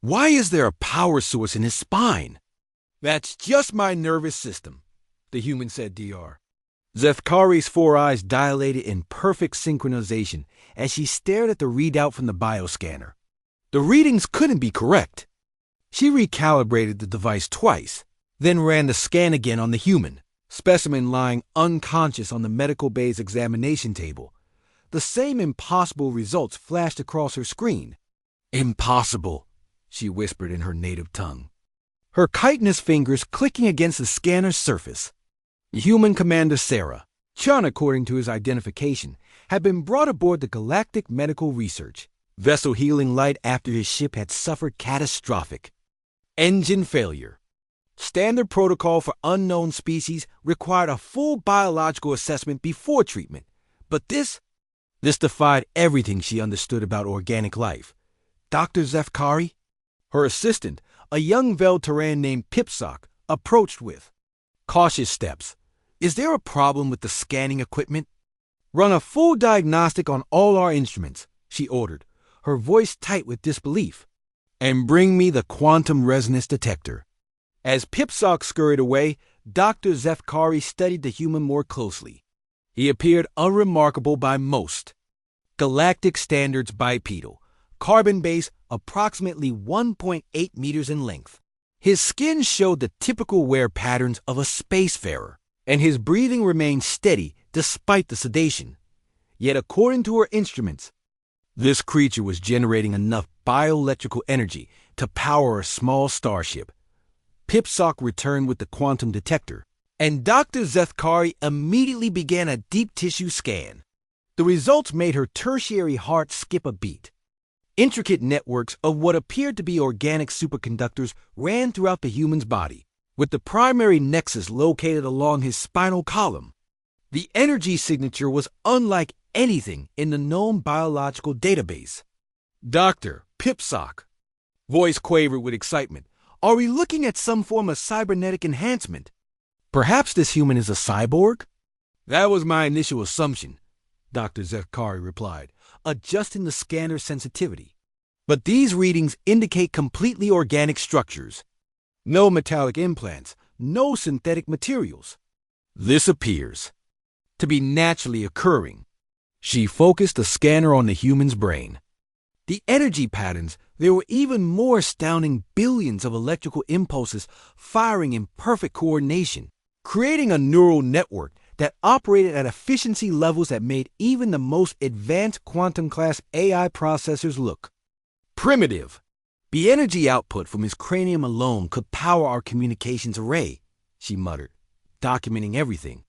Why is there a power source in his spine? That's just my nervous system, the human said, Dr. Zefkari's four eyes dilated in perfect synchronization as she stared at the readout from the bioscanner. The readings couldn't be correct. She recalibrated the device twice, then ran the scan again on the human, specimen lying unconscious on the medical bay's examination table. The same impossible results flashed across her screen. Impossible, she whispered in her native tongue, her chitinous fingers clicking against the scanner's surface. Human Commander Sarah, Chun according to his identification, had been brought aboard the Galactic Medical Research vessel healing light after his ship had suffered catastrophic engine failure. Standard protocol for unknown species required a full biological assessment before treatment, but this defied everything she understood about organic life. Dr. Zefkari, her assistant, a young Veltaran named Pipsock, approached with cautious steps. Is there a problem with the scanning equipment? Run a full diagnostic on all our instruments, she ordered, her voice tight with disbelief. And bring me the quantum resonance detector. As Pipsock scurried away, Dr. Zefkari studied the human more closely. He appeared unremarkable by most. Galactic standards bipedal, carbon base approximately 1.8 meters in length. His skin showed the typical wear patterns of a spacefarer, and his breathing remained steady despite the sedation. Yet according to her instruments, this creature was generating enough bioelectrical energy to power a small starship. Pipsock returned with the quantum detector, and Dr. Zefkari immediately began a deep tissue scan. The results made her tertiary heart skip a beat. Intricate networks of what appeared to be organic superconductors ran throughout the human's body, with the primary nexus located along his spinal column. The energy signature was unlike anything in the known biological database. Dr. Pipsock, voice quavered with excitement, are we looking at some form of cybernetic enhancement? Perhaps this human is a cyborg? That was my initial assumption, Dr. Zefkari replied, adjusting the scanner's sensitivity. But these readings indicate completely organic structures. No metallic implants, no synthetic materials. This appears to be naturally occurring. She focused the scanner on the human's brain. The energy patterns, there were even more astounding billions of electrical impulses firing in perfect coordination, creating a neural network that operated at efficiency levels that made even the most advanced quantum-class AI processors look primitive. The energy output from his cranium alone could power our communications array, she muttered, documenting everything.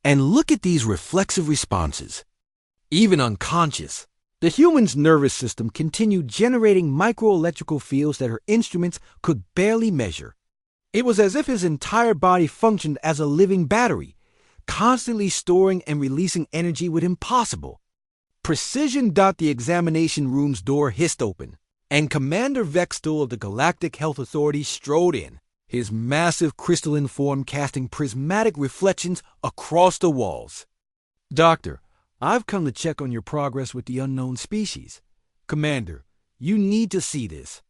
And look at these reflexive responses. Even unconscious, the human's nervous system continued generating microelectrical fields that her instruments could barely measure. It was as if his entire body functioned as a living battery, constantly storing and releasing energy with impossible precision. The examination room's door hissed open, and Commander Vextel of the Galactic Health Authority strode in, his massive crystalline form casting prismatic reflections across the walls. Doctor, I've come to check on your progress with the unknown species. Commander, you need to see this.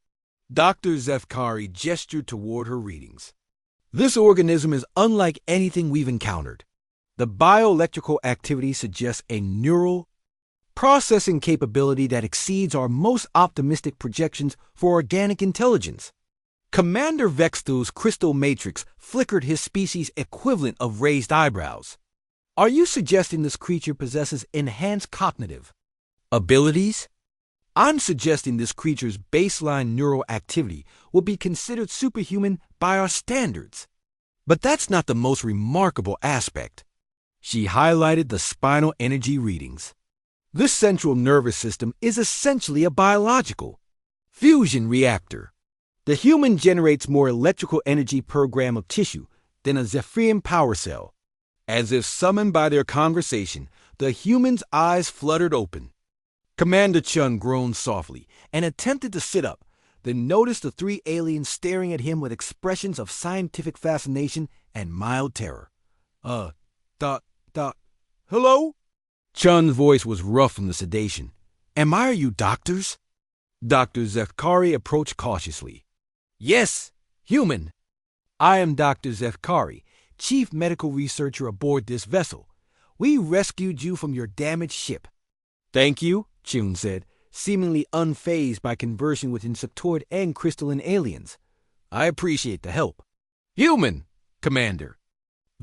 Dr. Zefkari gestured toward her readings. This organism is unlike anything we've encountered. The bioelectrical activity suggests a neural processing capability that exceeds our most optimistic projections for organic intelligence. Commander Vextel's crystal matrix flickered his species' equivalent of raised eyebrows. Are you suggesting this creature possesses enhanced cognitive abilities? I'm suggesting this creature's baseline neural activity will be considered superhuman by our standards. But that's not the most remarkable aspect. She highlighted the spinal energy readings. This central nervous system is essentially a biological fusion reactor. The human generates more electrical energy per gram of tissue than a Zephyrian power cell. As if summoned by their conversation, the human's eyes fluttered open. Commander Chun groaned softly and attempted to sit up, then noticed the three aliens staring at him with expressions of scientific fascination and mild terror. Hello? Chun's voice was rough from the sedation. Admire you doctors? Dr. Zethkari approached cautiously. Yes, human. I am Dr. Zethkari, chief medical researcher aboard this vessel. We rescued you from your damaged ship. Thank you, Chun said, seemingly unfazed by conversing with insectoid and crystalline aliens. I appreciate the help. Human, Commander.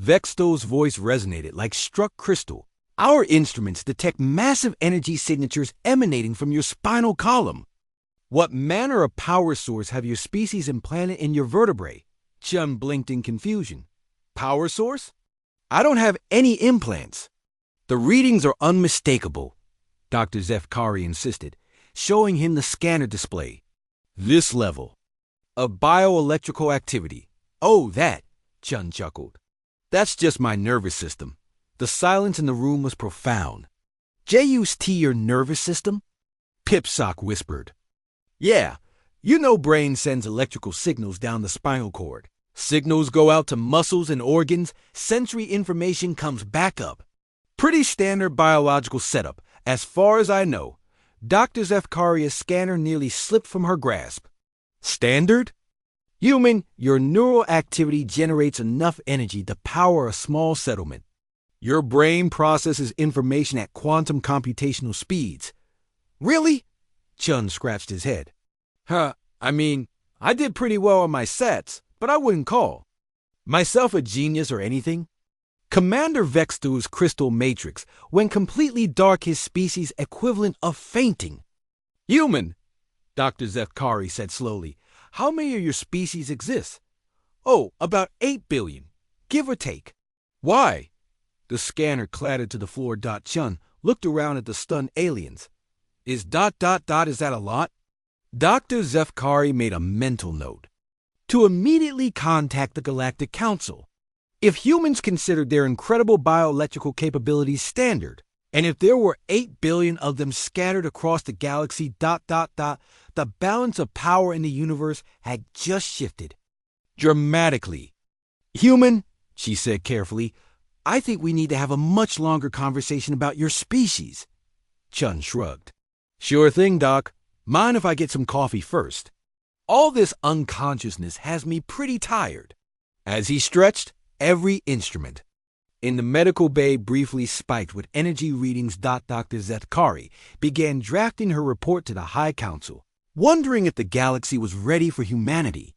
Vexto's voice resonated like struck crystal. Our instruments detect massive energy signatures emanating from your spinal column. What manner of power source have your species implanted in your vertebrae? Chun blinked in confusion. Power source? I don't have any implants. The readings are unmistakable, Dr. Zethkari insisted, showing him the scanner display. This level of bioelectrical activity. Oh, that, Chun chuckled. That's just my nervous system. The silence in the room was profound. J-U-S-T your nervous system? Pipsock whispered. Yeah, you know brain sends electrical signals down the spinal cord. Signals go out to muscles and organs, sensory information comes back up. Pretty standard biological setup, as far as I know. Dr. Zethkari's scanner nearly slipped from her grasp. Standard? Human, your neural activity generates enough energy to power a small settlement. Your brain processes information at quantum computational speeds. Really? Chun scratched his head. I mean, I did pretty well on my sets, but I wouldn't call myself a genius or anything. Commander Vextu's crystal matrix went completely dark, his species equivalent of fainting. Human, Dr. Zethkari said slowly, how many of your species exist? Oh, about 8 billion, give or take. Why? The scanner clattered to the floor. Chun looked around at the stunned aliens. Is ... is that a lot? Dr. Zethkari made a mental note. To immediately contact the Galactic Council. If humans considered their incredible bioelectrical capabilities standard, and if there were 8 billion of them scattered across the galaxy ... the balance of power in the universe had just shifted. Dramatically. Human, she said carefully, I think we need to have a much longer conversation about your species. Chun shrugged. Sure thing, Doc. Mind if I get some coffee first? All this unconsciousness has me pretty tired. As he stretched, every instrument in the medical bay briefly spiked with energy readings. Dr. Zethkari began drafting her report to the High Council, wondering if the galaxy was ready for humanity.